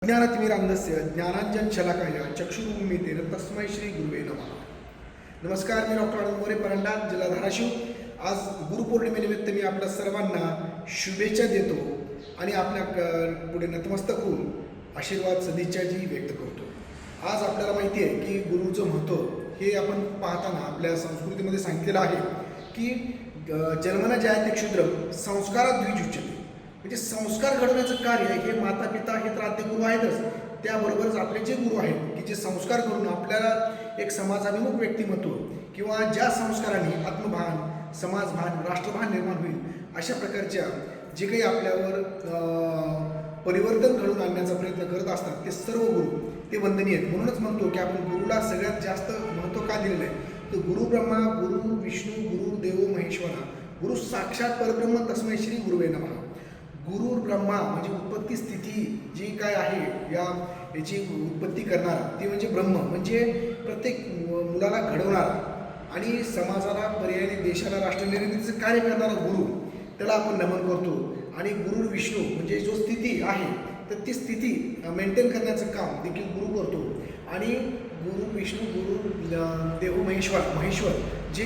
ज्ञानतिमिरान्धस्य ज्ञानाञ्जनशलाकया चक्षुरुन्मीलितेन तस्मै श्री गुरुवे नमः. नमस्कार, मी डॉक्टर आनंद मोरे, परंडा, जिल्हा धाराशिव. आज गुरुपौर्णिमेनिमित्त मी आपल्या सर्वांना शुभेच्छा देतो आणि आपल्या पुढे नतमस्तक होऊन आशीर्वाद सदिच्छाजी व्यक्त करतो. आज आपल्याला माहिती आहे की गुरुचं महत्त्व हे आपण पाहताना आपल्या संस्कृतीमध्ये सांगितलेलं आहे की जन्मना जयते क्षुद्रम संस्कारात द्विजुच्यते. म्हणजे संस्कार घडवण्याचं कार्य हे माता पिता हे तर आद्य गुरु आहेतच, त्याबरोबरच आपले जे गुरु आहेत की जे संस्कार करून आपल्याला एक समाजाभिमुख व्यक्तिमत्व किंवा ज्या संस्कारांनी आत्मभान, समाजभान, राष्ट्रभान निर्माण होईल अशा प्रकारच्या जे काही आपल्यावर परिवर्तन घडवून आणण्याचा प्रयत्न करत असतात ते सर्व गुरु ते वंदनीय आहेत. म्हणूनच म्हणतो की आपण गुरुला सगळ्यात जास्त महत्त्व का दिलेलं आहे. तर गुरु ब्रह्मा, गुरु विष्णू, गुरु देवो महेश्वरा, गुरु साक्षात परब्रह्म तस्मै श्री गुरुवे नमः. गुरु ब्रह्मा म्हणजे उत्पत्ती स्थिती जी काय आहे याची उत्पत्ती करणारा ती म्हणजे ब्रह्म, म्हणजे प्रत्येक मुलाला घडवणारा आणि समाजाला पर्यायाने देशाला राष्ट्रनिर्मितीचं कार्य करणारा गुरु, त्याला आपण नमन करतो. आणि गुरु विष्णू म्हणजे जो स्थिती आहे तर ती स्थिती मेंटेन करण्याचं काम देखील गुरु करतो. आणि गुरु विष्णू, गुरु देव महेश्वर जे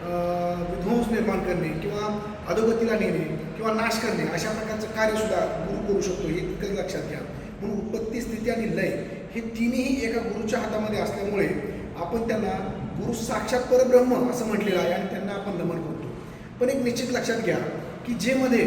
विध्वंस निर्माण करणे किंवा अधोगतीला नेणे किंवा नाश करणे अशा प्रकारचं कार्यसुद्धा गुरु करू शकतो, हे तितकंच लक्षात घ्या. म्हणून उत्पत्ती, स्थिती आणि लय हे तिन्ही एका गुरुच्या हातामध्ये असल्यामुळे आपण त्यांना गुरु साक्षात परब्रह्म असं म्हटलेलं आहे आणि त्यांना आपण नमन करतो. पण एक निश्चित लक्षात घ्या की जे मध्ये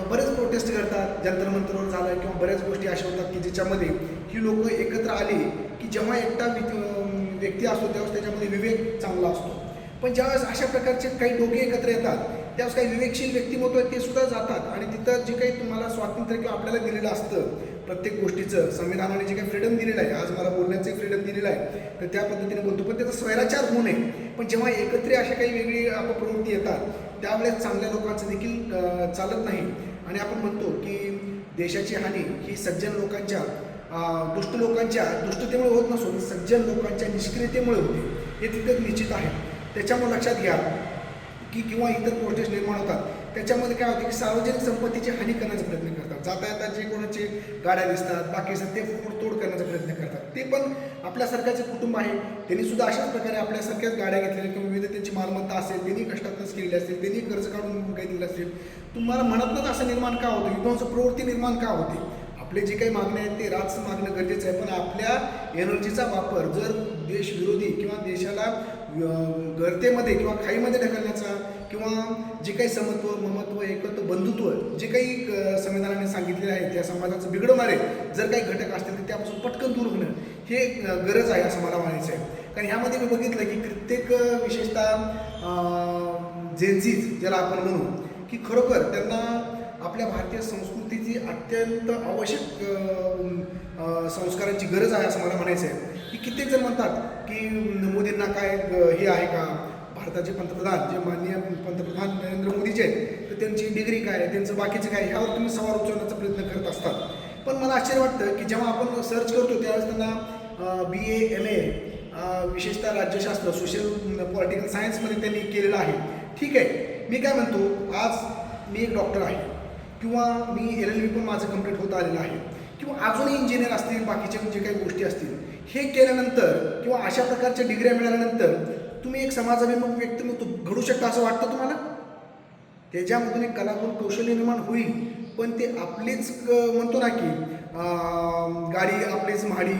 बरेच प्रोटेस्ट करतात, जंतरमंतरवर झालं किंवा बऱ्याच गोष्टी अशा होतात की ज्याच्यामध्ये ही लोक एकत्र आली की जेव्हा एकटा व्यक्ती असतो त्यावेळेस त्याच्यामध्ये विवेक चांगला असतो, पण ज्यावेळेस अशा प्रकारचे काही डोके एकत्र येतात त्यावेळेस काही विवेकशील व्यक्तिमत्व आहेत ते सुद्धा जातात आणि तिथं जे काही तुम्हाला स्वातंत्र्य किंवा आपल्याला दिलेलं असतं प्रत्येक गोष्टीचं, संविधानाने जे काही फ्रीडम दिलेलं आहे, आज मला बोलण्याचं फ्रीडम दिलेलं आहे तर त्या पद्धतीने बोलतो, पण त्याचा स्वैराचार होऊ नये. पण जेव्हा एकत्र अशा काही वेगळी अपप्रवृत्ती येतात त्यावेळेस चांगल्या लोकांचं देखील चालत नाही. आणि आपण म्हणतो की देशाची हानी ही सज्जन लोकांच्या दुष्ट लोकांच्या दुष्टतेमुळे होत नसून सज्जन लोकांच्या निष्क्रियतेमुळे होते, हे तितकंच निश्चित आहे. त्याच्यामुळे लक्षात घ्या की किंवा इतर प्रोटेस्ट निर्माण होतात त्याच्यामध्ये काय होतं की सार्वजनिक संपत्तीची हानी करण्याचा प्रयत्न करतात. जाता येतात जे कोणाचे गाड्या दिसतात बाकी असतात ते फोडतोड करण्याचा प्रयत्न करतात. ते पण आपल्यासारख्याचे कुटुंब आहे, त्यांनी सुद्धा अशाच प्रकारे आपल्यासारख्याच गाड्या घेतलेल्या किंवा विविध त्यांची मालमत्ता असेल, त्यांनी कष्टातच केलेली असेल, त्यांनी कर्ज काढून काही दिलं असेल. तुम्हाला म्हणतच असं निर्माण का होतं, विध्वंस प्रवृत्ती निर्माण का होते. आपले जे काही मागणे आहेत ते राजचं मागणं गरजेचं आहे, पण आपल्या एनर्जीचा वापर जर देशविरोधी किंवा देशाला गर्तेमध्ये किंवा खाईमध्ये ढकलण्याचा किंवा जे काही समत्व, ममत्व, एकत्व, बंधुत्व जे काही संविधानाने सांगितलेले आहे त्या समाजाचं बिघडवणारे जर काही घटक असतील तर त्यापासून पटकन दूर होणं हे गरज आहे असं मला म्हणायचं आहे. कारण ह्यामध्ये मी बघितलं की प्रत्येक विशेषतः जेन्झीज ज्याला आपण म्हणू की खरोखर त्यांना आपल्या भारतीय संस्कृतीची अत्यंत आवश्यक संस्कारांची गरज आहे असं मला म्हणायचं आहे. की कित्येक जण म्हणतात की मोदींना काय हे आहे का, भारताचे पंतप्रधान जे माननीय पंतप्रधान नरेंद्र मोदीचे आहेत तर त्यांची डिग्री काय, त्यांचं बाकीचं काय, ह्यावर तुम्ही सवाल उचलण्याचा प्रयत्न करत असतात. पण मला आश्चर्य वाटतं की जेव्हा आपण सर्च करतो त्यावेळेस त्यांना BA MA विशेषतः राज्यशास्त्र, सोशल पॉलिटिकल सायन्समध्ये त्यांनी केलेलं आहे. ठीक आहे, मी काय म्हणतो, आज मी एक डॉक्टर आहे किंवा मी LLB पण माझं कंप्लीट होत आलेलं आहे किंवा अजूनही इंजिनियर असतील, बाकीच्या जे काही गोष्टी असतील, हे केल्यानंतर किंवा अशा प्रकारच्या डिग्र्या मिळाल्यानंतर तुम्ही एक समाजाभिमुख व्यक्तिमत्व घडू शकता असं वाटतं तुम्हाला. त्याच्यामधून एक कलागुण कौशल्य निर्माण होईल, पण ते आपलीच म्हणतो ना की गाडी आपलीच म्हाडी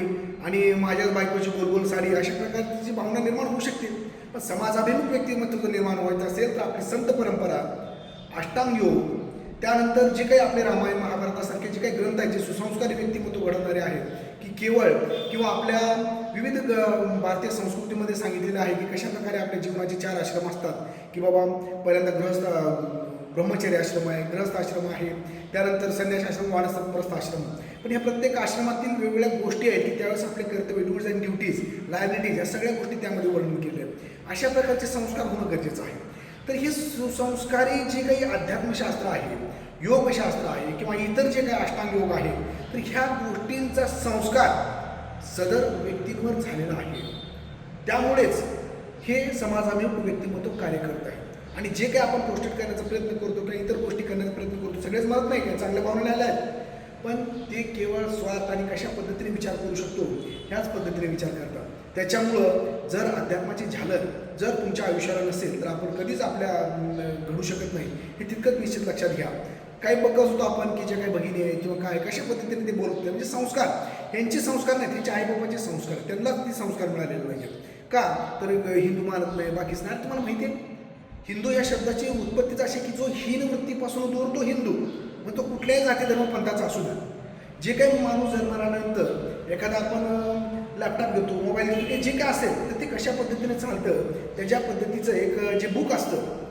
आणि माझ्याच बायकोची गोलगोल साडी अशा प्रकारची भावना निर्माण होऊ शकते. पण समाजाभिमुख व्यक्तिमत्व निर्माण व्हायचं असेल तर आपली संत परंपरा, अष्टांग योग, त्यानंतर जे काही आपले रामायण महाभारतासारखे जे काही ग्रंथ आहेत जे सुसंस्कारी व्यक्तिमत्व घडवणारे आहेत की केवळ किंवा आपल्या विविध भारतीय संस्कृतीमध्ये सांगितलेलं आहे की कशा प्रकारे आपल्या जीवनाचे 4 आश्रम असतात की बाबा पहिल्यांदा ब्रह्मचर्य आश्रम आहे, गृहस्थ आश्रम आहे, त्यानंतर संन्यास आश्रम, वानप्रस्थ आश्रम. पण ह्या प्रत्येक आश्रमातील वेगवेगळ्या गोष्टी आहेत की त्यावेळेस आपले कर्तव्य, डूज अँड ड्युटीज, लायबिलिटीज या सगळ्या गोष्टी त्यामध्ये वर्णन केले आहेत. अशा प्रकारचे संस्कार होणं गरजेचं आहे. तर हे सुसंस्कारी जे काही अध्यात्मशास्त्र आहे, योगशास्त्र आहे किंवा इतर जे काही अष्टांग योग आहे तर ह्या गोष्टींचा संस्कार सदर व्यक्तींवर झालेला आहे. त्यामुळेच हे समाजाभिमुख व्यक्तिमत्व कार्य करत आहे. आणि जे काही आपण पोस्टेट करण्याचा प्रयत्न करतो किंवा इतर गोष्टी करण्याचा प्रयत्न करतो सगळेच म्हणत नाही की चांगल्या भावना आल्या आहेत, पण ते केवळ स्वार्थ आणि कशा पद्धतीने विचार करू शकतो ह्याच पद्धतीने विचार करतात. त्याच्यामुळं जर अध्यात्माची झालर जर तुमच्या आयुष्याला नसेल तर आपण कधीच घडू शकत नाही, हे तितकंच निश्चित लक्षात घ्या. काही बघत होतो आपण की जे काही भगिनी आहे किंवा काय कशा पद्धतीने ते बोलत म्हणजे संस्कार यांचे संस्कार नाही, त्यांच्या आईबापाचे संस्कार, त्यांनाच ते संस्कार मिळालेले पाहिजे. का तर हिंदू मानत नाही बाकीच नाही. तुम्हाला माहिती आहे हिंदू या शब्दाची उत्पत्तीच अशी की जो हीन वृत्तीपासून दूर तो हिंदू, मग तो कुठल्याही जाती धर्मपंथाचा असू द्या. जे काही माणूस जन्माल्यानंतर एखादा आपण लॅपटॉप घेतो, मोबाईल घेतो, जे काय असेल तर ते कशा पद्धतीने चालतं त्याच्या पद्धतीचं एक जे बुक असतं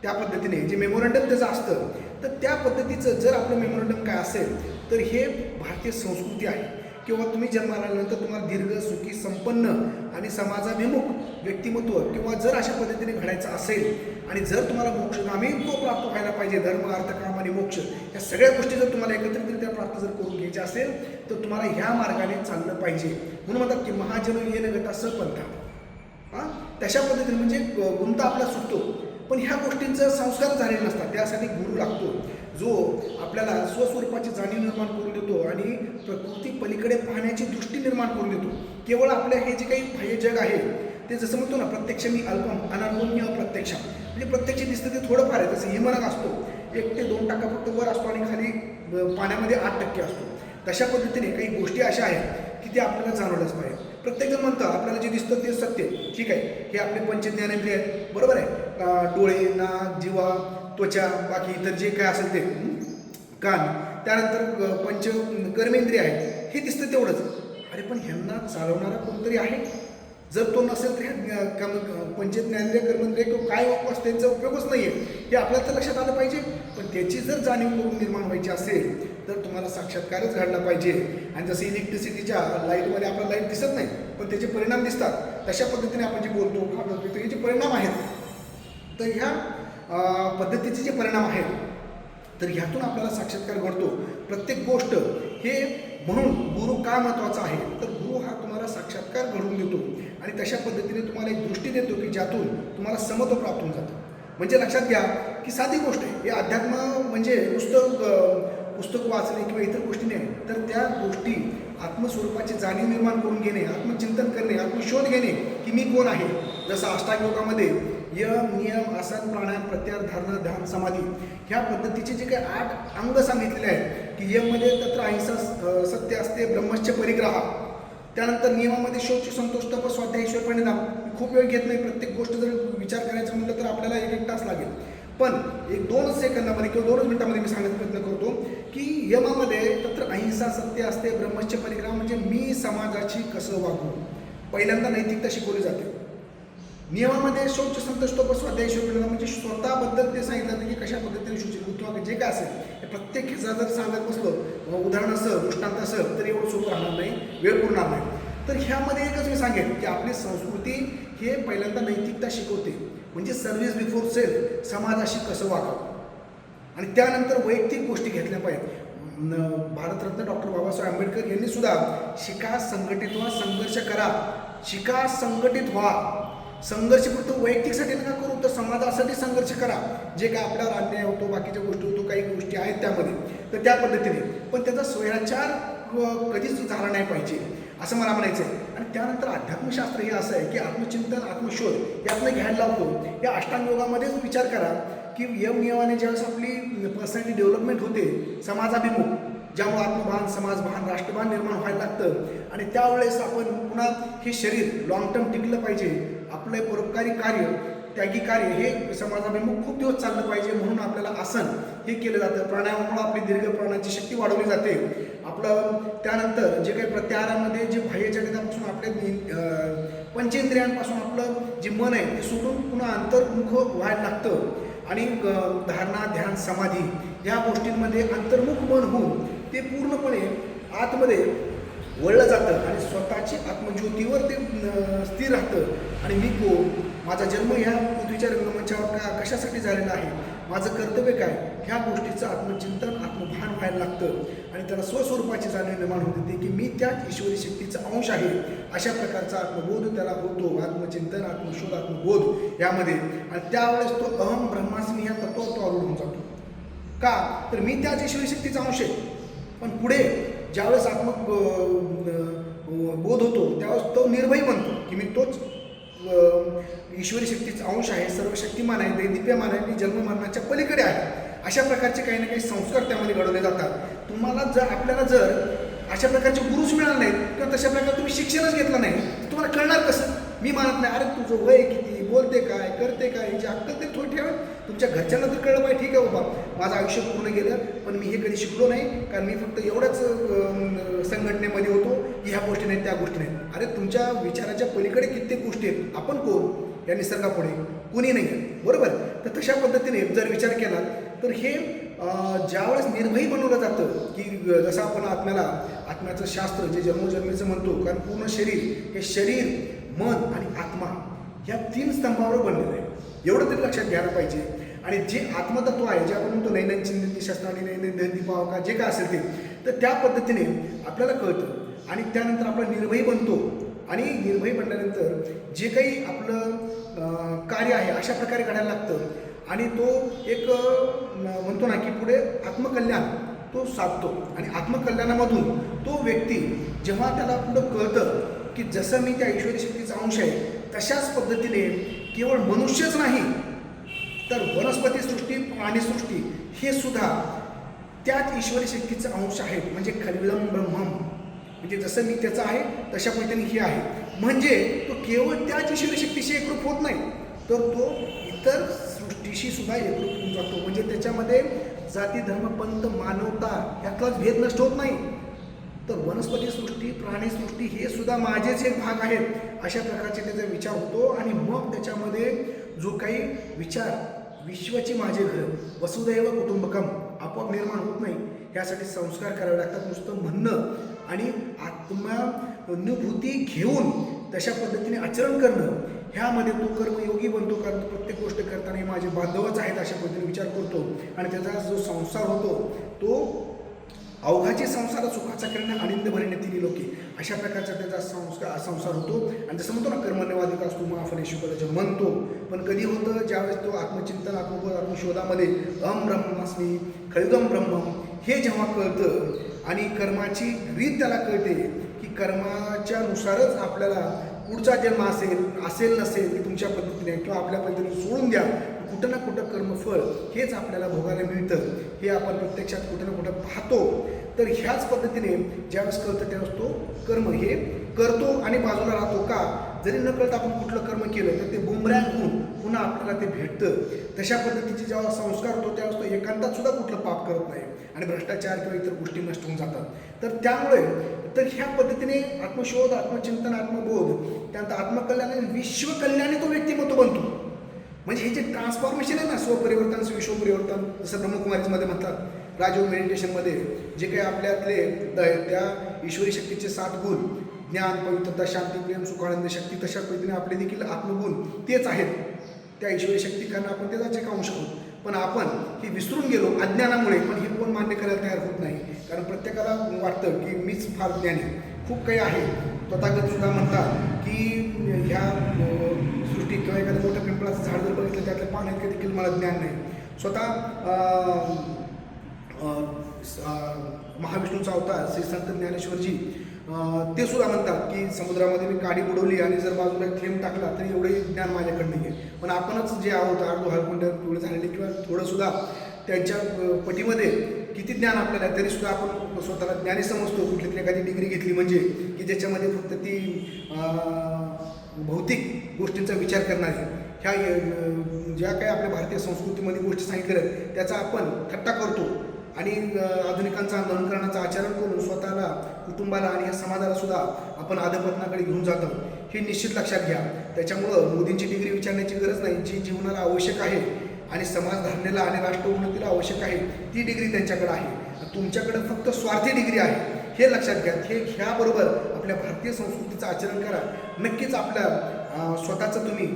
त्या पद्धतीने जे मेमोरंडम त्याचं असतं तर त्या पद्धतीचं जर आपलं मेमोरंडम काय असेल तर हे भारतीय संस्कृती आहे. किंवा तुम्ही जन्माला आल्यानंतर तुम्हाला दीर्घ सुखी संपन्न आणि समाजाभिमुख व्यक्तिमत्व किंवा जर अशा पद्धतीने घडायचं असेल आणि जर तुम्हाला मोक्षगामी तो प्राप्त व्हायला पाहिजे, धर्म अर्थ काम आणि मोक्ष या सगळ्या गोष्टी जर तुम्हाला एकत्रितरित्या प्राप्त जर करून घ्यायच्या असेल तर तुम्हाला ह्या मार्गाने चाललं पाहिजे. म्हणून म्हणतात की महाजन येन गता सपंथा. हां, तशा पद्धतीने म्हणजे गुंता आपला सुटतो. पण ह्या गोष्टींचं संस्कार झालेले नसतात. त्यासाठी गुरु लागतो जो आपल्याला स्वस्वरूपाची जाणीव निर्माण करून देतो आणि प्रकृती पलीकडे पाहण्याची दृष्टी निर्माण करून देतो. केवळ आपल्या हे जे काही बाह्य जग आहे ते जसं म्हणतो ना प्रत्यक्ष मी अल्पम अनात्मन्य अप्रत्यक्ष, म्हणजे प्रत्यक्ष दिसतं ते थोडंफार आहे. जसं हिमनग असतो 1 ते 2% फक्त वर असतो आणि खाली पाण्यामध्ये 8% असतो. तशा पद्धतीने काही गोष्टी अशा आहेत की ते आपल्याला जाणवलंच पाहिजे. प्रत्येकजण म्हणतं आपल्याला जे दिसतं ते सत्य, ठीक आहे, हे आपले पंचज्ञानेंद्रिय आहेत, बरोबर आहे. डोळे, नाक, जिवा, त्वचा, बाकी इतर जे काय असेल ते कान, त्यानंतर पंच कर्मेंद्रिय आहेत, हे दिसतं तेवढंच. अरे पण ह्यांना चालवणारा कोणतरी आहे. जर तो नसेल तर ह्या पंचज्ञानेंद्रिय कर्मेंद्रिय किंवा काय वापस त्यांचा उपयोगच नाही आहे हे आपल्याला तर लक्षात आलं पाहिजे. पण त्याची जर जाणीव करून निर्माण व्हायची असेल तर तुम्हाला साक्षात्कारच घडला पाहिजे. आणि जसं इलेक्ट्रिसिटीच्या लाईटमध्ये आपल्याला लाईट दिसत नाही पण त्याचे परिणाम दिसतात, तशा पद्धतीने आपण जे बोलतो खातो पितो याचे परिणाम आहेत. तर ह्या पद्धतीचे जे परिणाम आहेत तर ह्यातून आपल्याला साक्षात्कार घडतो प्रत्येक गोष्ट. हे म्हणून गुरु का महत्त्वाचा आहे तर गुरु हा तुम्हाला साक्षात्कार घडवून देतो आणि तशा पद्धतीने तुम्हाला एक दृष्टी देतो की ज्यातून तुम्हाला समत्व प्राप्त होऊन जातं. म्हणजे लक्षात घ्या की साधी गोष्ट आहे, हे अध्यात्म म्हणजे पुस्तक वाचणे किंवा इतर गोष्टी नाही, तर त्या गोष्टी आत्मस्वरूपाची जाणीव निर्माण करून घेणे, आत्मचिंतन करणे, आत्मशोध घेणे की मी कोण आहे. जसं अष्टांग योगामध्ये यम नियम आसन प्राणायाम प्रत्याहार धारणा ध्यान समाधी ह्या पद्धतीचे जे काही 8 अंग सांगितलेले आहेत की यममध्ये तत्र अहिंसा सत्य असते, ब्रह्मश्च परिग्रह, त्यानंतर नियमामध्ये शौच संतोष तप स्वाध्याय ईश्वर परिणाम. खूप वेळ घेत नाही, प्रत्येक गोष्ट जर विचार करायचं म्हटलं तर आपल्याला 1 तास लागेल. पण 1-2 सेकंदामध्ये किंवा 2 मिनिटामध्ये मी सांगण्याचा प्रयत्न करतो की यमामध्ये तत्र अहिंसा सत्य असते, ब्रह्मश्च परिग्रह म्हणजे मी समाजाची कसं वागू, पहिल्यांदा नैतिकता शिकवली जाते. नियमामध्ये शौच संतोष तप स्वाध्याय ईश्वर परिणाम म्हणजे स्वतःबद्दल ते सांगितलं जातं की कशा पद्धतीने शुचिर्भूत किंवा जे काय असेल हे प्रत्येक ह्याचा जर सांगत बसलो उदाहरणासह दृष्टांत असेल तर एवढं सोपं राहणार नाही, वेळ पुरणार नाही. तर ह्यामध्ये एकच मी सांगेन की आपली संस्कृती हे पहिल्यांदा नैतिकता शिकवते, म्हणजे सर्व्हिस बिफोर सेल्फ, समाजाशी कसं वागावं आणि त्यानंतर वैयक्तिक गोष्टी घेतल्या पाहिजेत. भारतरत्न डॉक्टर बाबासाहेब आंबेडकर यांनी सुद्धा शिका संघटित व्हा संघर्ष करा, शिका संघटित व्हा. संघर्ष फक्त वैयक्तिकसाठी नका करू तर समाजासाठी संघर्ष करा. जे काय आपल्यावर अन्याय होतो, बाकीच्या गोष्टी होतो, काही गोष्टी आहेत त्यामध्ये तर त्या पद्धतीने, पण त्याचा स्वैराचार कधीच झाला नाही पाहिजे असं मला म्हणायचं आहे. आणि त्यानंतर अध्यात्मशास्त्र हे असं आहे की आत्मचिंतन आत्मशोध यातनं घ्यायला लावतो. या अष्टांग योगामध्येच विचार करा की यम नियमाने ज्यावेळेस आपली पर्सनॅलिटी डेव्हलपमेंट होते समाजाभिमुख, ज्यामुळे आत्मभान समाजभान राष्ट्रभान निर्माण व्हायला लागतं आणि त्यावेळेस आपण पुन्हा हे शरीर लॉंग टर्म टिकलं पाहिजे, आपलं परोपकारी कार्य त्यागी कार्य हे समाजाभिमुख खूप दिवस चाललं पाहिजे. म्हणून आपल्याला आसन हे केलं जातं, प्राणायामामुळे आपली दीर्घ प्राणाची शक्ती वाढवली जाते. आपलं त्यानंतर जे काही प्रत्याहारामध्ये जे बाह्य जगतापासून आपल्या पंचेंद्रियांपासून आपलं जे मन आहे ते सोडून पुन्हा अंतर्मुख व्हायला लागतं आणि धारणा ध्यान समाधी ह्या गोष्टींमध्ये अंतर्मुख मन होऊन ते पूर्णपणे आतमध्ये वळलं जातं आणि स्वतःची आत्मज्योतीवर ते स्थिर राहतं. आणि मी कोण, माझा जन्म ह्या पृथ्वीच्या रंगमंचावर कशासाठी झालेला आहे, माझं कर्तव्य काय, ह्या गोष्टीचं आत्मचिंतन आत्मभान व्हायला लागतं आणि त्याला स्वस्वरूपाची जाणीव निर्माण होते की मी त्याच ईश्वरी शक्तीचा अंश आहे. अशा प्रकारचा आत्मबोध त्याला होतो, आत्मचिंतन आत्मशोध आत्मबोध यामध्ये. आणि त्यावेळेस तो अहम ब्रह्मास्मी ह्या तत्वावर तो आरूढ होऊन जातो. का तर मी त्याच ईश्वरी शक्तीचा अंश आहे. पण पुढे ज्यावेळेस बोध होतो त्यावेळेस तो निर्भय बनतो की मी तोच ईश्वरी शक्तीचा अंश आहे, सर्व शक्तिमान आहे, दैदिप्यमान आहे, मी जन्म मरणाच्या पलीकडे आहे. अशा प्रकारचे काही ना काही संस्कार त्यामध्ये घडवले जातात. आपल्याला जर अशा प्रकारचे गुरुच मिळाले नाहीत किंवा तशा प्रकारे तुम्ही शिक्षणच घेतलं नाही तर तुम्हाला कळणार कसं? मी मानत नाही अरे तुझं वय किती, बोलते काय, करते काय, याची अक्कल ते थोडी ठेवा. तुमच्या घरच्यांना तर कळलं पाहिजे, ठीक आहे बाबा माझं आयुष्य पूर्ण गेलं पण मी हे कधी शिकलो नाही, कारण मी फक्त एवढ्याच संघटनेमध्ये होतो की ह्या गोष्टी नाहीत त्या गोष्टी नाहीत. अरे तुमच्या विचाराच्या पलीकडे कित्येक गोष्टी आहेत. आपण कोण या निसर्गापुढे? कुणी नाही आहे, बरोबर? तर तशा पद्धतीने जर विचार केला तर हे ज्यावेळेस निर्भयी बनवलं जातं की जसं आपण आत्म्याचं शास्त्र जे जन्मोजन्मीचं म्हणतो, कारण पूर्ण शरीर हे शरीर, मन आणि आत्मा या 3 स्तंभावर बनलेलं आहे. एवढं तरी लक्षात घ्यायला पाहिजे. आणि जे आत्मतत्व आहे, जे आपण म्हणतो नैनन चिंतन शास्त्राने नैनन दहती पावका जे काय असेल ते, तर त्या पद्धतीने आपल्याला कळतं आणि त्यानंतर आपला निर्भयी बनतो. आणि निर्भयी बनल्यानंतर जे काही आपलं कार्य आहे अशा प्रकारे करायला लागतं आणि तो एक म्हणतो ना की पुढे आत्मकल्याण तो साधतो. आणि आत्मकल्याणामधून तो व्यक्ती जेव्हा त्याला पुढं कळतं की जसं मी त्या ईश्वरी शक्तीचा अंश आहे, तशाच पद्धतीने केवळ मनुष्यच नाही तर वनस्पतीसृष्टी, प्राणीसृष्टी हे सुद्धा त्याच ईश्वरी शक्तीचा अंश आहे. म्हणजे खल्विदं ब्रह्मम, म्हणजे जसं मी त्याचं आहे तशा पद्धतीने हे आहे. म्हणजे तो केवळ त्याच ईश्वरी शक्तीशी एकरूप होत नाही तर तो इतर सृष्टीशी सुद्धा एकरूप होऊन जातो. म्हणजे त्याच्यामध्ये जाती, धर्म, पंथ, मानवता यातलाच भेद नष्ट होत नाही. तर वनस्पतीसृष्टी, प्राणीसृष्टी हे सुद्धा माझेच एक भाग आहेत, अशा प्रकारचे त्याचा विचार होतो. आणि मग त्याच्यामध्ये जो काही विचार, विश्वाची माझे घर, वसुदैव कुटुंबकम आपोआप निर्माण होत नाही. यासाठी संस्कार करावे लागतात. नुसतं म्हणणं आणि आत्मानुभूती घेऊन तशा पद्धतीने आचरण करणं, ह्यामध्ये तो कर्मयोगी बनतो. कारण प्रत्येक गोष्ट करताना हे माझे बांधवच आहेत अशा पद्धतीने विचार करतो आणि त्याचा जो संसार होतो तो अवघाची संसार सुखाचा करणे, आनंद भरणे तिन्ही लोके, अशा प्रकारचा त्याचा संसार होतो. आणि जसं म्हणतो ना कर्मण्यवाधिक असतो मग आपण शुक्राचं म्हणतो, पण कधी होतं ज्यावेळेस तो आत्मचिंतन, आत्मबोध, आत्मशोधामध्ये अहम ब्रह्मास्मी खल्विदं ब्रह्मम हे जेव्हा कळतं आणि कर्माची रीत त्याला कळते की कर्माच्या नुसारच आपल्याला पुढचा जन्म असेल नसेल की तुमच्या पद्धतीने किंवा आपल्या पद्धतीने सोडून द्या, कुठं ना कुठं कर्मफळ हेच आपल्याला भोगायला मिळतं, हे आपण प्रत्यक्षात कुठं ना कुठं पाहतो. तर ह्याच पद्धतीने ज्यावेळेस कळतं त्यावेळेस तो कर्म हे करतो आणि बाजूला राहतो. का? जरी न कळता आपण कुठलं कर्म केलं तर ते बुमरॅंग होऊन पुन्हा आपल्याला ते भेटतं. तशा पद्धतीचे जेव्हा संस्कार होतो त्यावेळेस तो एकांतात सुद्धा कुठलं पाप करत नाही आणि भ्रष्टाचार किंवा इतर गोष्टी नष्ट होऊन जातात. तर त्यामुळे ह्या पद्धतीने आत्मशोध, आत्मचिंतन, आत्मबोध, त्यानंतर आत्मकल्याण आणि विश्वकल्याणी तो व्यक्तिमत्व बनतो. म्हणजे हे जे ट्रान्सफॉर्मेशन आहे ना, स्वपरिवर्तन विश्वपरिवर्तन, जसं ब्रह्मकुमारीजमध्ये म्हणतात, राजयोग मेडिटेशनमध्ये जे काही आपल्यातले त्या ईश्वरी शक्तीचे 7 गुण, ज्ञान, पवित्रता, शांती, प्रेम, सुख, आनंद, शक्ती, तशा पद्धतीने आपले देखील आत्मगुण तेच आहेत त्या ईश्वरी शक्ती, कारण आपण त्याचाच एक अंश आहोत. पण आपण हे विसरून गेलो अज्ञानामुळे. पण हे कोण मान्य करायला तयार होत नाही, कारण प्रत्येकाला वाटतं की मीच फार ज्ञानी. खूप काही आहे. तथागत सुद्धा म्हणतात की ह्या सृष्टी किंवा एखाद्या मोठ्या पिंपळाचं झाड जर बघितलं त्यातल्या पाण्यात देखील मला ज्ञान नाही. स्वतः महाविष्णूचा अवतार श्री संत ज्ञानेश्वरजी ते सुद्धा म्हणतात की समुद्रामध्ये मी काडी बुडवली आणि जर बाजूला थेंब टाकला तरी एवढे ज्ञान माझ्याकडनं घे. पण आपणच जे आहोत अर्धो हळकुंड पिवळे झालेले किंवा थोडंसुद्धा त्यांच्या पटीमध्ये किती ज्ञान आपल्याला आहे तरीसुद्धा आपण स्वतःला ज्ञानी समजतो. कुठली तरी एखादी डिग्री घेतली म्हणजे की ज्याच्यामध्ये फक्त ती भौतिक गोष्टींचा विचार करणारी, ह्या ज्या काही आपल्या भारतीय संस्कृतीमध्ये गोष्टी सांगितल्या आहेत त्याचा आपण थट्टा करतो आणि आधुनिकांचा अनुकरणाचं आचरण करून स्वतःला, कुटुंबाला आणि ह्या समाजाला सुद्धा आपण अधपतनाकडे घेऊन जातो. हे निश्चित लक्षात घ्या. त्याच्यामुळं मोदींची डिग्री विचारण्याची गरज नाही. जी जीवनाला आवश्यक आहे आणि समाजधारणेला आणि राष्ट्र उन्नतीला आवश्यक आहे ती डिग्री त्यांच्याकडे आहे. तुमच्याकडे फक्त स्वार्थी डिग्री आहे, हे लक्षात घ्या. ह्याबरोबर आपल्या भारतीय संस्कृतीचं आचरण करा. नक्कीच आपल्या स्वतःचं तुम्ही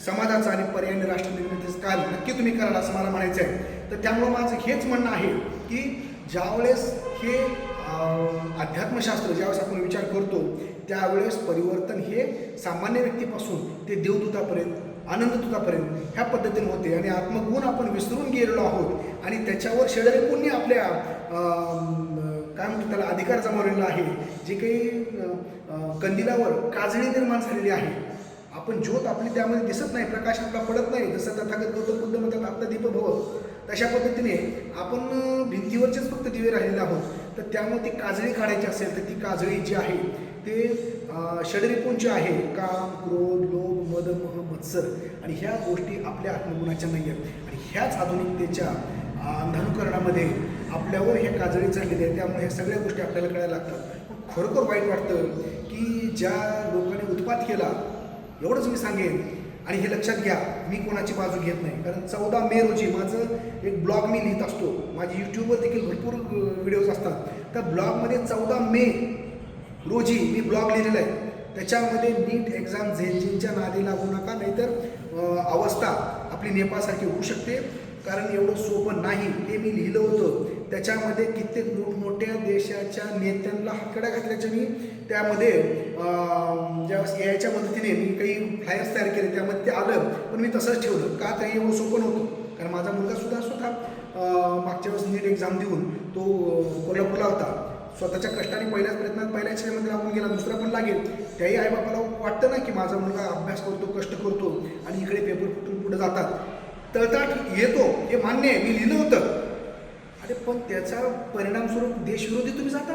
समाजाचं आणि पर्यायी राष्ट्र निर्मितीचं काम नक्की तुम्ही कराल असं मला म्हणायचं आहे. तर त्यामुळं माझं हेच म्हणणं आहे की ज्यावेळेस हे अध्यात्मशास्त्र ज्यावेळेस आपण विचार करतो त्यावेळेस परिवर्तन हे सामान्य व्यक्तीपासून ते देवदूतापर्यंत, आनंददूतापर्यंत ह्या पद्धतीने होते. आणि आत्मगुण आपण विसरून गेलेलो आहोत आणि त्याच्यावर षडरिपूंनी आपल्या काय म्हणतो त्याला अधिकार जमावलेला आहे, जे काही कंदिलावर काजळी निर्माण झालेली आहे, आपण ज्योत आपली त्यामध्ये दिसत नाही, प्रकाश आपला पडत नाही, जसं तथागत गौतम बुद्ध म्हणतात आपला दीप भव, तशा पद्धतीने आपण भिंतीवरचेच फक्त दिवे राहिलेले आहोत. तर त्यामुळे ती काजळी काढायची असेल तर ती काजळी जी आहे ते षडरिपूंची आहे, काम, क्रोध, लोभ, मद, मोह, मत्सर, आणि ह्या गोष्टी आपल्या आत्मगुणाच्या नाही आहेत. आणि ह्याच आधुनिकतेच्या अंधानुकरणामध्ये आपल्यावर हे काजळी चढलेली आहे. त्यामुळे ह्या सगळ्या गोष्टी आपल्याला कळायला लागतात. पण खरोखर वाईट वाटतं की ज्या लोकांनी उत्पात केला, एवढंच मी सांगेन. आणि हे लक्षात घ्या, मी कोणाची बाजू घेत नाही, कारण 14 मे रोजी माझं एक ब्लॉग मी लिहित असतो, माझी यूट्यूबवर देखील भरपूर व्हिडिओज असतात. त्या ब्लॉगमध्ये 14 मे रोजी मी ब्लॉग लिहिलेला आहे. त्याच्यामध्ये नीट एक्झाम झेलजींच्या नादी लागू नका, नाहीतर अवस्था आपली नेपाळसारखी होऊ शकते, कारण एवढं सोपं नाही हे मी लिहिलं होतं. त्याच्यामध्ये कित्येक मोठमोठ्या देशाच्या नेत्यांना हातकड्या घातल्याच्या मी त्यामध्ये ज्यावेळेस याच्या मदतीने मी काही फ्लायर्स तयार केले, त्यामध्ये ते आलं, पण मी तसंच ठेवलं का, तर एवढं सोपं नव्हतं. कारण माझा मुलगा स्वतः मागच्या वेळेस नीट एक्झाम देऊन तो कोल्हापूरला होता. स्वतःच्या कष्टाने पहिल्याच प्रयत्नात पहिल्याच मध्ये लागून गेला, दुसरा पण लागेल. त्याही आईबापाला वाटतं ना की माझा मुलगा अभ्यास करतो, कष्ट करतो, आणि इकडे पेपर फुटून पुढे जातात, तळताट येतो, हे मान्य आहे, मी लिहिलं होतं. अरे पण त्याचा परिणामस्वरूप देशविरोधी तुम्ही जाता.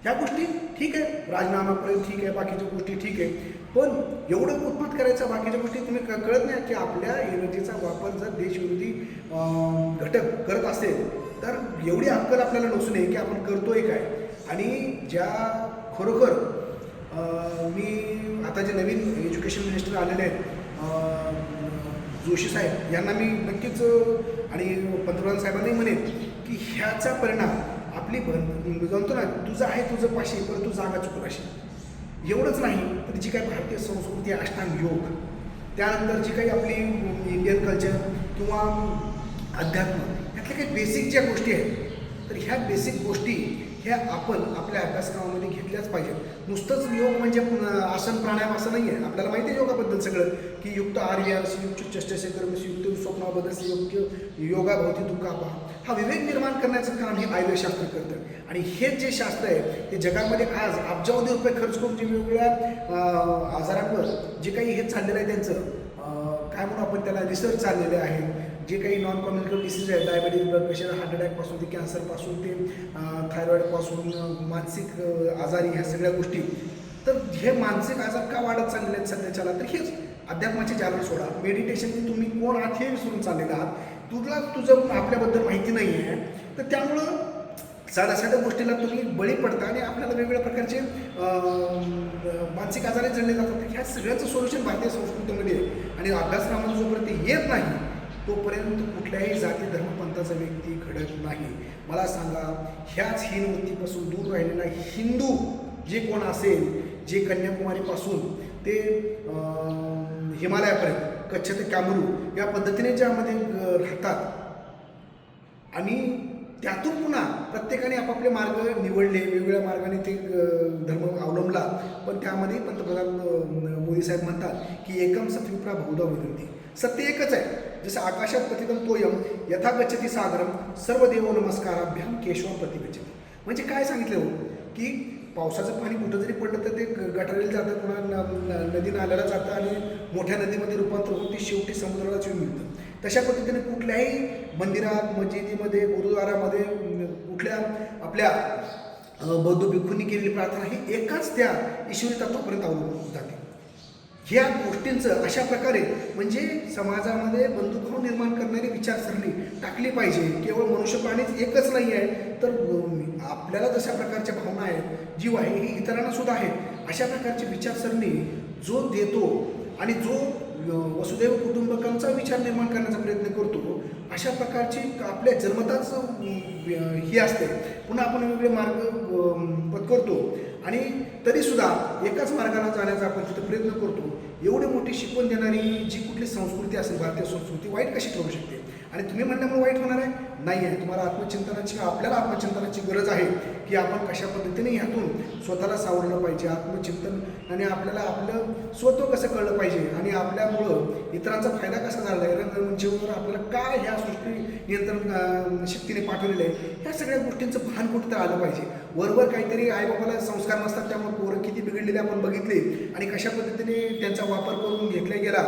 ह्या गोष्टी ठीक आहे, राजीनामापर्यंत ठीक आहे, बाकीच्या गोष्टी ठीक आहे, पण एवढं उत्पात करायचा बाकीच्या गोष्टी तुम्ही कळत नाही की आपल्या एनर्जीचा वापर जर देशविरोधी घटक करत असेल तर एवढी अक्कल आपल्याला नसू नये की आपण करतोय काय. आणि ज्या खरोखर मी आता जे नवीन एज्युकेशन मिनिस्टर आलेले आहेत जोशी साहेब, यांना मी नक्कीच आणि पंतप्रधान साहेबांनाही म्हणेन की ह्याचा परिणाम आपली म्हणतो ना, तुझं आहे तुझं पाशी, परंतु जागा चुकलाशी. एवढंच नाही तर जी काही भारतीय संस्कृती आहे, अष्टांग योग, त्यानंतर जी काही आपली इंडियन कल्चर किंवा अध्यात्म, ह्यातल्या काही बेसिक ज्या गोष्टी आहेत, तर ह्या बेसिक गोष्टी ह्या आपण आपल्या अभ्यासक्रमामध्ये घेतल्याच पाहिजेत. नुसतंच योग म्हणजे आसन प्राणायाम असं नाही आहे. आपल्याला माहिती आहे योगाबद्दल सगळं, की युक्त आर्यास, युक्त चष्टशेखरमस, युक्त स्वप्नाबद्दल, योग्य योगाभोवती दुःखापा, हा विवेक निर्माण करण्याचं काम हे आयुर्वेदशास्त्र करतं. आणि हेच जे शास्त्र आहे ते जगामध्ये आज अब्जावधी रुपये खर्च करून जे वेगवेगळ्या आजारांवर जे काही हे चाललेलं आहे त्यांचं काय म्हणून आपण त्याला रिसर्च चाललेले आहेत, जे काही नॉन कम्युनिकेबल डिसीज आहेत, डायबिटीज, ब्लड प्रेशर, हार्ट अटॅकपासून ते कॅन्सरपासून ते थायरॉईडपासून मानसिक आजारी, ह्या सगळ्या गोष्टी. तर हे मानसिक आजार का वाढत चाललेले आहेत सध्याच्याला, तर हेच अध्यात्माचे जालर सोडा, मेडिटेशनने तुम्ही कोण आहात हे विसरून चाललेला आहात, तुझं आपल्याबद्दल माहिती नाही आहे, तर त्यामुळं साध्या साध्या गोष्टीला तुम्ही बळी पडता आणि आपल्याला वेगवेगळ्या प्रकारचे मानसिक आजारही जडले जातात. ह्या सगळ्याचं सोल्युशन भारतीय संस्कृतीमध्ये आहे. आणि अभ्यासक्रमामध्ये जोपर्यंत येत नाही तोपर्यंत कुठल्याही जाती धर्मपंथाचा व्यक्ती घडत नाही. मला सांगा, ह्याच हीनवृत्तीपासून दूर राहिलेला हिंदू जे कोण असेल, जे कन्याकुमारीपासून ते हिमालयापर्यंत, कच्छ ते कामरू या पद्धतीने ज्यामध्ये राहतात, आणि त्यातून पुन्हा प्रत्येकाने आपापले मार्ग निवडले, वेगवेगळ्या मार्गाने ते धर्म अवलंबला, पण त्यामध्ये पंतप्रधान मोदी साहेब म्हणतात की एकम सत्विप्रा बहुधा वदन्ति, सत्य एकच आहे. जसं आकाशात पतितं तोयम यथा गच्छति सागरम सर्व देवो नमस्काराभ्याम केशवम प्रतिगच्छति. म्हणजे काय सांगितलं हो, की पावसाचं पाणी कुठं जरी पडलं तर ते गटारीला जातं, पुन्हा नदी नाल्याला जातं आणि मोठ्या नदीमध्ये रूपांतर होऊन ती शेवटी समुद्रालाच येऊन मिळतं. तशा पद्धतीने कुठल्याही मंदिरात, मस्जिदीमध्ये, गुरुद्वारामध्ये, कुठल्या आपल्या बौद्ध भिक्खूंनी केलेली प्रार्थना ही एकाच त्या ईश्वरी तत्वापर्यंत अवलंबून जाते. ह्या गोष्टींचं अशा प्रकारे म्हणजे समाजामध्ये बंधुभाव निर्माण करणारी विचारसरणी टाकली पाहिजे. केवळ मनुष्य प्राणीच एकच नाही आहे, तर आपल्याला जशा प्रकारच्या भावना आहेत, जीव आहे, ही इतरांना सुद्धा आहेत. अशा प्रकारची विचारसरणी जो देतो आणि जो वसुदैव कुटुंबकांचा विचार निर्माण करण्याचा प्रयत्न करतो, अशा प्रकारची आपल्या जन्मताच ही असते. पुन्हा आपण वेगवेगळे मार्ग पत्करतो आणि तरीसुद्धा एकाच मार्गाला जाण्याचा आपण तिथं प्रयत्न करतो. एवढी मोठी शिकवण देणारी जी कुठली संस्कृती असेल, भारतीय संस्कृती वाईट कशी ठरू शकते. आणि तुम्ही म्हणल्यामुळे वाईट होणार आहे नाही आहे. तुम्हाला आत्मचिंतनाची आपल्याला आत्मचिंतनाची गरज आहे की आपण कशा पद्धतीने ह्यातून स्वतःला सावरलं पाहिजे. आत्मचिंतन आणि आपल्याला आपलं स्वत्व कसं कळलं पाहिजे आणि आपल्यामुळं इतरांचा फायदा कसा झाला आहे, रंगमंचावर आपल्याला काय ह्या सृष्टी नियंत्रण शक्तीने पाठवलेलं आहे, ह्या सगळ्या गोष्टींचं भान कुठं तर आलं पाहिजे. वरवर काहीतरी आईबापाला संस्कार नसतात त्यामुळे पोरं किती बिघडलेले आपण बघितले आणि कशा पद्धतीने त्यांचा वापर करून घेतला गेला.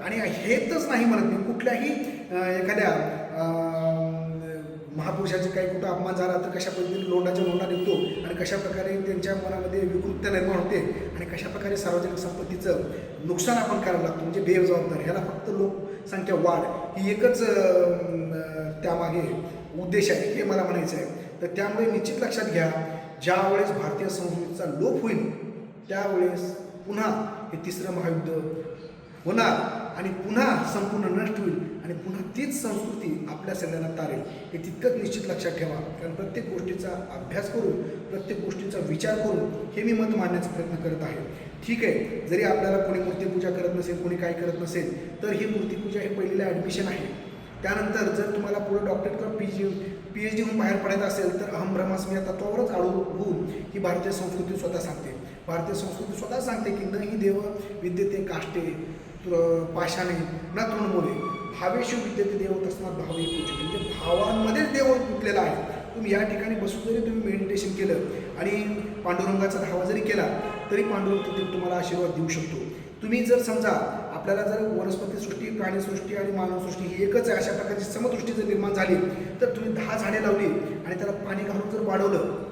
आणि हेच नाही म्हणत मी कुठल्याही एखाद्या महापुरुषाचे काही कुठं अपमान झाला तर कशा पद्धतीने लोंडाच्या लोंडा निघतो आणि कशा प्रकारे त्यांच्या मनामध्ये विकृतता निर्माण होते आणि कशा प्रकारे सार्वजनिक संपत्तीचं नुकसान आपण करायला लागतो म्हणजे बेजबाबदार. ह्याला फक्त लोकसंख्या वाढ ही एकच त्यामागे उद्देश आहे हे मला म्हणायचं आहे. तर त्यामुळे निश्चित लक्षात घ्या, ज्यावेळेस भारतीय संस्कृतीचा लोप होईल त्यावेळेस पुन्हा हे तिसरं महायुद्ध होणार आणि पुन्हा संपूर्ण नष्ट होईल आणि पुन्हा तीच संस्कृती आपल्या सगळ्यांना तारेल हे तितकंच निश्चित लक्षात ठेवा. कारण प्रत्येक गोष्टीचा अभ्यास करून प्रत्येक गोष्टीचा विचार करून हे मी मत मांडण्याचा प्रयत्न करत आहे. ठीक आहे, जरी आपल्याला कोणी मूर्तीपूजा करत नसेल, कोणी काय करत नसेल, तर ही मूर्तीपूजा हे पहिलेलं ॲडमिशन आहे. त्यानंतर जर तुम्हाला पुढे डॉक्टर किंवा PhD होऊन बाहेर पडायचं असेल तर अहम ब्रह्मास्मी या तत्वावरच होऊन ही भारतीय संस्कृती स्वतः सांगते. भारतीय संस्कृती स्वतः सांगते की न ही देव विद्यते काष्टे पाषाणे न तृणमूले भावेषु विद्यते देव तस्मात भावे पूजते. म्हणजे भावांमध्येच देव गुंतलेला आहे. तुम्ही या ठिकाणी बसून जरी तुम्ही मेडिटेशन केलं आणि पांडुरंगाचा धावा जरी केला तरी पांडुरंग तिथे तुम्हाला आशीर्वाद देऊ शकतो. तुम्ही जर समजा आपल्याला जर वनस्पतीसृष्टी, प्राणीसृष्टी आणि मानवसृष्टी ही एकच आहे अशा प्रकारची समदृष्टी जर निर्माण झाली तर तुम्ही 10 झाडे लावली आणि त्याला पाणी घालून जर वाढवलं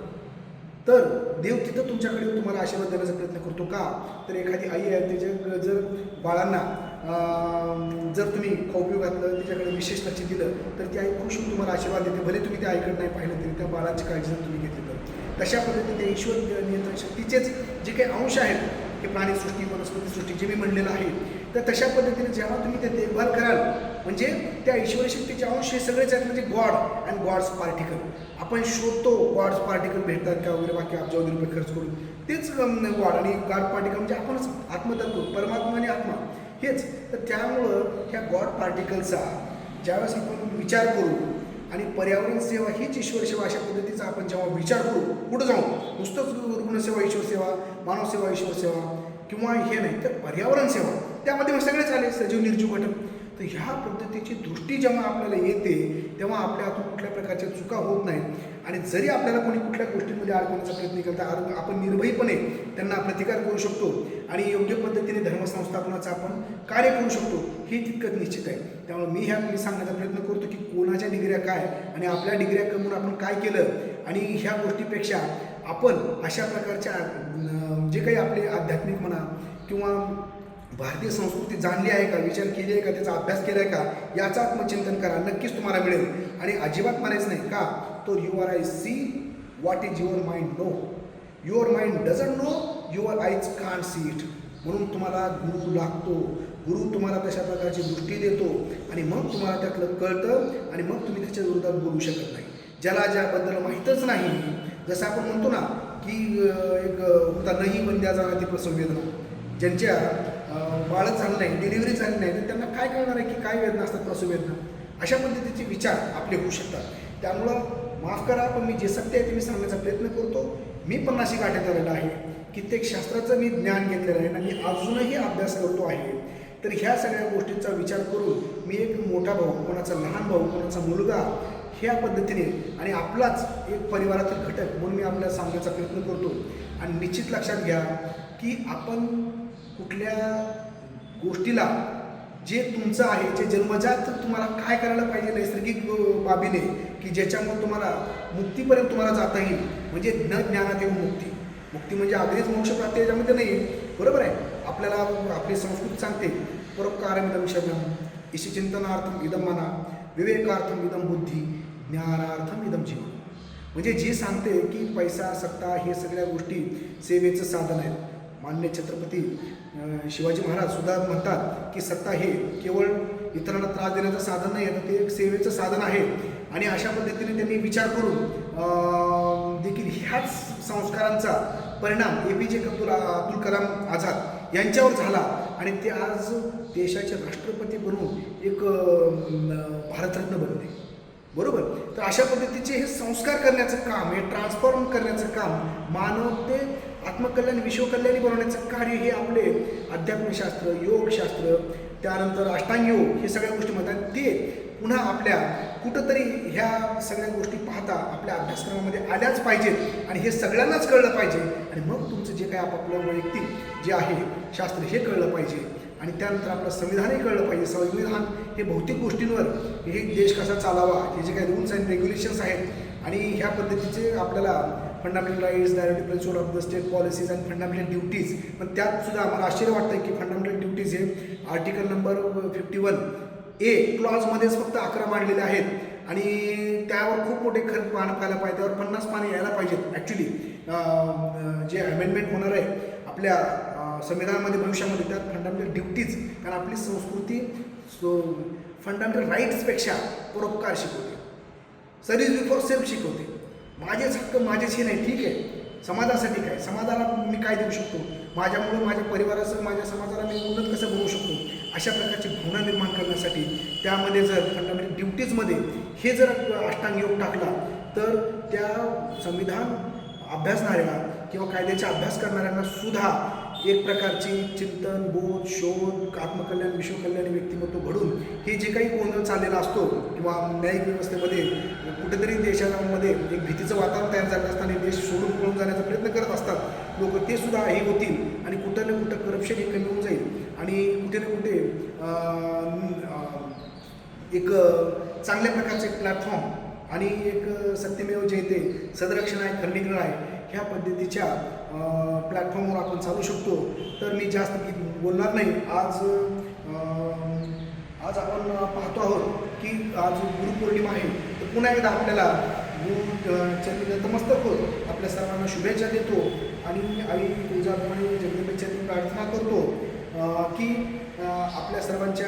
तर देव तिथं तुमच्याकडे तुम्हाला आशीर्वाद देण्याचा प्रयत्न करतो. का तर एखादी आई आहे त्याच्या जर बाळांना जर तुम्ही खाऊ घातलं, तिच्याकडे विशेष लक्ष दिलं तर ती आई खुश होऊन तुम्हाला आशीर्वाद देते. भले तुम्ही त्या आईकडे नाही पाहिलं तरी त्या बाळाची काळजी जर तुम्ही घेतली तर तशा पद्धतीने त्या ईश्वर नियंत्रण शक्तीचेच जे काही अंश आहेत हे प्राणीसृष्टी, वनस्पतीसृष्टी जे मी म्हणलेलं आहे, तर तशा पद्धतीने जेव्हा तुम्ही ते देखभाल कराल म्हणजे त्या ईश्वरी शक्तीचे अंश हे सगळेच आहेत. म्हणजे गॉड अँड गॉड्स पार्टिकल आपण शोधतो, गॉड्स पार्टिकल भेटतात का वगैरे बाकी अब्जावधी रुपये खर्च करून तेच गॉड आणि गॉड पार्टिकल म्हणजे आपणच आत्मतत्व, परमात्मा आणि आत्मा हेच. तर त्यामुळं ह्या गॉड पार्टिकलचा ज्यावेळेस आपण विचार करू आणि पर्यावरण सेवा हीच ईश्वर सेवा अशा पद्धतीचा आपण जेव्हा विचार करू पुढं जाऊ नुसतंच रुग्णसेवा ईश्वर सेवा, मानवसेवा ईश्वर सेवा किंवा हे नाही तर पर्यावरण सेवा त्यामध्ये मग सगळेच आले सजीव निर्जीव घटक. तर ह्या पद्धतीची दृष्टी जेव्हा आपल्याला येते तेव्हा आपल्या हातून कुठल्या प्रकारच्या चुका होत नाहीत आणि जरी आपल्याला कोणी कुठल्या गोष्टींमध्ये अडकवण्याचा प्रयत्न केला तर आपण निर्भयपणे त्यांना प्रतिकार करू शकतो आणि योग्य पद्धतीने धर्मसंस्थापनाचं आपण कार्य करू शकतो हे तितकंच निश्चित आहे. त्यामुळे मी सांगण्याचा प्रयत्न करतो की कोणाच्या डिग्र्या काय आणि आपल्या डिग्र्या करून आपण काय केलं आणि ह्या गोष्टीपेक्षा आपण अशा प्रकारच्या जे काही आपले आध्यात्मिक म्हणा किंवा भारतीय संस्कृती जाणली आहे का, विचार केली आहे का, त्याचा अभ्यास केला आहे का याचं आत्मचिंतन करा, नक्कीच तुम्हाला मिळेल. आणि अजिबात म्हणायचं नाही का तो your eye see what is your mind know, your mind doesn't know, your eyes can't see it. म्हणून तुम्हाला गुरु लागतो, गुरु तुम्हाला तशा प्रकारची दृष्टी देतो आणि मग तुम्हाला त्यातलं कळतं आणि मग तुम्ही त्याच्या विरोधात बोलू शकत नाही. ज्याला ज्याबद्दल माहीतच नाही, जसं आपण म्हणतो ना की एक होता नाही बंद्या जाणार ती प्रसव वेदना, ज्यांच्या बाळच झालं नाही, डिलिव्हरी झाली नाही तर त्यांना काय कळणार आहे की काय वेदना असतात प्रसव वेदना. अशा पद्धतीचे विचार आपले होऊ शकतात. त्यामुळं माफ करा पण मी जे सत्य आहे ते मी सांगण्याचा प्रयत्न करतो. मी पण नाशिक गाठ्यात आलेला आहे, कित्येक शास्त्राचं मी ज्ञान घेतलेलं आहे आणि मी अजूनही अभ्यास करतो आहे. तर ह्या सगळ्या गोष्टींचा विचार करून मी एक मोठा भाऊ, कोणाचा लहान भाऊ, कोणाचा मुलगा ह्या पद्धतीने आणि आपलाच एक परिवारातील घटक म्हणून मी आपल्याला सांगण्याचा प्रयत्न करतो. आणि निश्चित लक्षात घ्या की आपण कुठल्या गोष्टीला जे तुमचं आहे, जे जन्मजात तुम्हाला काय करायला पाहिजे नैसर्गिक बाबीने की ज्याच्यामुळे तुम्हाला मुक्तीपर्यंत तुम्हाला जाता येईल, म्हणजे न ज्ञानात येऊन मुक्ती. मुक्ती म्हणजे अगदीच मोक्षप्राप्ती याच्यामध्ये नाही, बरोबर आहे. आपल्याला आपली संस्कृती सांगते परोपकारमिदं शरणं, ईशचिंतनार्थम इदं मना, विवेकार्थम इदं बुद्धी, ज्ञानार्थम इदं जीवन. म्हणजे जे सांगते की पैसा, सत्ता हे सगळ्या गोष्टी सेवेचं साधन आहेत. मान्य छत्रपती शिवाजी महाराज सुद्धा म्हणतात की सत्ता हे केवळ इतरांना त्रास देण्याचं साधन नाही आहे, तर ते एक सेवेचं साधन आहे. आणि अशा पद्धतीने त्यांनी विचार करून देखील ह्याच संस्कारांचा परिणाम APJ अब्दुल कलाम आझाद यांच्यावर झाला आणि ते आज देशाचे राष्ट्रपती बनून एक भारतरत्न बनले. बरोबर. तर अशा पद्धतीचे हे संस्कार करण्याचं काम, हे ट्रान्सफॉर्म करण्याचं काम, मानवते आत्मकल्याण विश्वकल्याणी बनवण्याचं कार्य हे आपले अध्यात्मशास्त्र, योगशास्त्र, त्यानंतर अष्टांग योग हे सगळ्या गोष्टी म्हणतात. ते पुन्हा आपल्या कुठंतरी ह्या सगळ्या गोष्टी पाहता आपल्या अभ्यासक्रमामध्ये आल्याच पाहिजेत आणि हे सगळ्यांनाच कळलं पाहिजे आणि मग तुमचं जे काही आपापलं वैयक्तिक जे आहे शास्त्र हे कळलं पाहिजे आणि त्यानंतर आपलं संविधानही कळलं पाहिजे. संविधान हे भौतिक गोष्टींवर हे देश कसा चालावा, हे जे काही रूल्स अँड रेग्युलेशन्स आहेत आणि ह्या पद्धतीचे आपल्याला fundamental rights, directive principle of the state policies and fundamental duties, पण त्यात सुद्धा आम्हाला आश्चर्य वाटतं की फंडामेंटल ड्युटीज हे आर्टिकल नंबर 51A क्लॉजमध्येच फक्त 11 मांडलेले आहेत आणि त्यावर खूप मोठे पानं पाहायला पाहिजे, त्यावर 50 पाने यायला पाहिजेत. ॲक्च्युली जे अमेंडमेंट होणार आहे आपल्या संविधानामध्ये भविष्यामध्ये त्यात फंडामेंटल ड्युटीज, कारण आपली संस्कृती फंडामेंटल राईट्सपेक्षा परोपकार शिकवते, सर्व्हिस बिफोर सेल्फ शिकवते. माझेच हक्क माझेच हे नाही, ठीक आहे, समाजासाठी काय, समाजाला मी काय देऊ शकतो, माझ्यामुळं माझ्या परिवारासह माझ्या समाजाला मी उन्नत कसं बनवू शकतो, अशा प्रकारची भावना निर्माण करण्यासाठी त्यामध्ये जर फंडामेंटल ड्युटीजमध्ये हे जर अष्टांग योग टाकला तर त्या संविधान अभ्यासणाऱ्या किंवा कायद्याचा अभ्यास करणाऱ्यांना सुद्धा एक प्रकारची चिंतन, बोध, शोध, आत्मकल्याण विश्वकल्याणी व्यक्तिमत्व घडून हे जे काही गोंधळ चाललेला असतो किंवा न्यायिक व्यवस्थेमध्ये कुठेतरी देशामध्ये एक भीतीचं वातावरण तयार झालं असताना देश सोडून पळून जाण्याचा प्रयत्न करत असतात लोक, ते सुद्धा हे होतील आणि कुठं ना कुठं करप्शन हे कमी होऊन जाईल आणि कुठे ना कुठे एक चांगल्या प्रकारचे एक प्लॅटफॉर्म आणि एक सत्यमेव जयते, सदरक्षण आहे, खंडीकरण आहे, ह्या पद्धतीच्या प्लॅटफॉर्मवर आपण चालू शकतो. तर मी जास्त बोलणार नाही. आज आपण पाहतो आहोत की आज गुरुपौर्णिमा आहे, तर पुन्हा एकदा आपल्याला गुरुचरणी नतमस्तक होत आपल्या सर्वांना शुभेच्छा देतो आणि आई तुळजाभवानी जगदंबेचरणी प्रार्थना करतो की आपल्या सर्वांच्या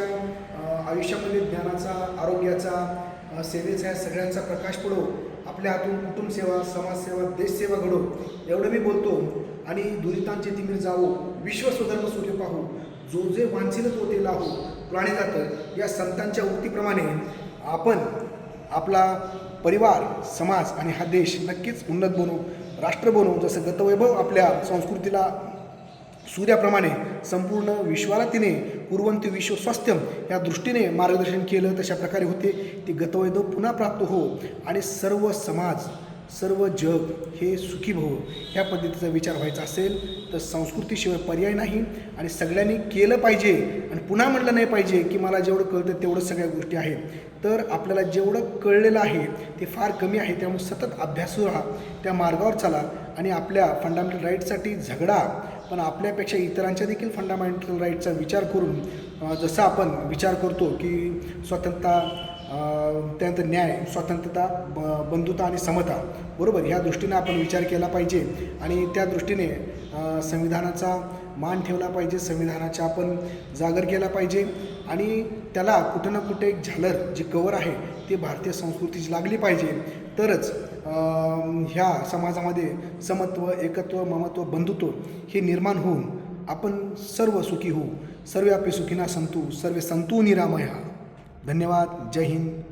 आयुष्यामध्ये ज्ञानाचा, आरोग्याचा, सेवेचा या सगळ्यांचा प्रकाश पडो, आपल्या हातून कुटुंबसेवा, समाजसेवा, देशसेवा घडो, एवढं मी बोलतो आणि दुरितांचे तिमीर जावो, विश्व स्वधर्म सूर्य पाहू, जो जे वांछिल तो ते लाहो, प्राणी जातं, या संतांच्या उक्तीप्रमाणे आपण आपला परिवार, समाज आणि हा देश नक्कीच उन्नत बनवू, राष्ट्र बनवू. जसं गतवैभव आपल्या संस्कृतीला सूर्याप्रमाणे संपूर्ण विश्वाला तिने कुर्वन्ति विश्व स्वास्थ्यम या दृष्टीने मार्गदर्शन केलं, तशा प्रकारे होते ती गतवैभव पुन्हा प्राप्त हो आणि सर्व समाज, सर्व जग हे सुखी भव, ह्या पद्धतीचा विचार व्हायचा असेल तर संस्कृतीशिवाय पर्याय नाही आणि सगळ्यांनी केलं पाहिजे. आणि पुन्हा म्हटलं नाही पाहिजे की मला जेवढं कळतं तेवढं सगळ्या गोष्टी आहेत, तर आपल्याला जेवढं कळलेलं आहे ते फार कमी आहे. त्यामुळे सतत अभ्यासू राहा, त्या मार्गावर चला आणि आपल्या फंडामेंटल राईट्ससाठी झगडा, पण आपल्यापेक्षा इतरांच्या देखील फंडामेंटल राईटचा विचार करून जसा आपण विचार करतो की स्वतंत्रता, त्यानंतर न्याय, स्वातंत्र्यता, बंधुता आणि समता, बरोबर, ह्या दृष्टीने आपण विचार केला पाहिजे आणि त्या दृष्टीने संविधानाचा मान ठेवला पाहिजे, संविधानाचा आपण जागर केला पाहिजे आणि त्याला कुठं ना कुठे एक झालर जे कवर आहे ते भारतीय संस्कृतीची लागली पाहिजे. तरच ह्या समाजामध्ये समत्व, एकत्व, ममत्व, बंधुत्व हे निर्माण होऊन आपण सर्व सुखी होऊ. सर्वे आपे सुखिना संतु, सर्वे संतु निरामया. धन्यवाद. जय हिंद.